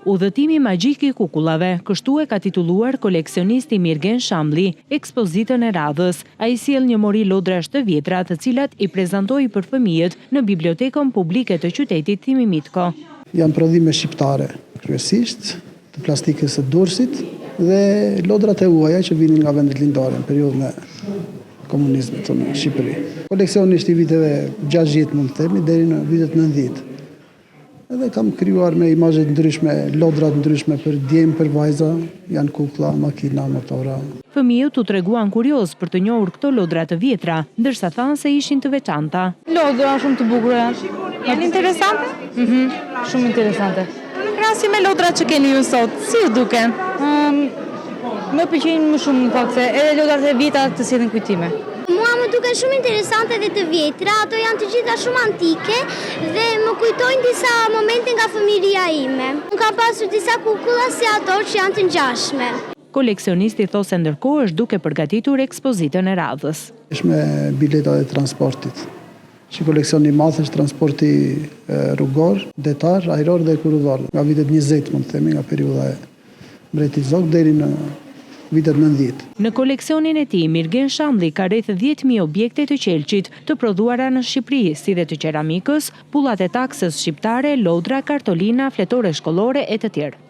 Udhëtimi magjik i kukullave, kështu e ka titulluar koleksionisti Mirgen Shamli ekspozitën e radhës. Ai sjell një mori lodrash të vjetra, të cilat i prezantoi për fëmijët në Bibliotekën Publike të qytetit Thimi Mitko. Janë prodhime shqiptare, kryesisht të plastikës së Durrësit dhe lodrat e huaja që vinin nga vendet lindore në periudhën e komunizmit në Shqipëri. Koleksioni është i viteve 60 mund të themi deri në vitet 90. Edhe kam krijuar me imazhe të ndryshme, lodra të ndryshme për djem, për vajza, janë kuklla, makina, motora. Fëmijët u treguan kurioz për të njohur këto lodra të vjetra, ndërsa thanë se ishin të veçanta. Lodra shumë të bukura. Janë interesante? Shumë interesante. Në krahasim me lodrat që keni ju sot, si ju duken? Më pëlqejnë më shumë në fakt se edhe lodrat e vjetra të sjellin kujtime. Mua më duken shumë interesante dhe të vjetra, ato janë të gjitha shumë antike dhe më kujtojnë disa momente nga fëmijëria ime. Unë kam pasur disa kukulla si ato që janë të ngjashme. Koleksionisti thosë se ndërkohë është duke përgatitur ekspozitën e radhës. Është me bileta e transportit. Që koleksion i madh është transporti rrugor, detar, ajror dhe kurudhor. Nga vitet 20 mund të themi, nga periudha e mbretit Zog deri në vitet 90. Në koleksionin e tij, Mirgen Shamli ka rreth 10.000 objekte të qelçit të prodhuara në Shqipëri, si dhe të qeramikës, pullat e taksës shqiptare, lodra, kartolina, fletore shkollore e të tjerë.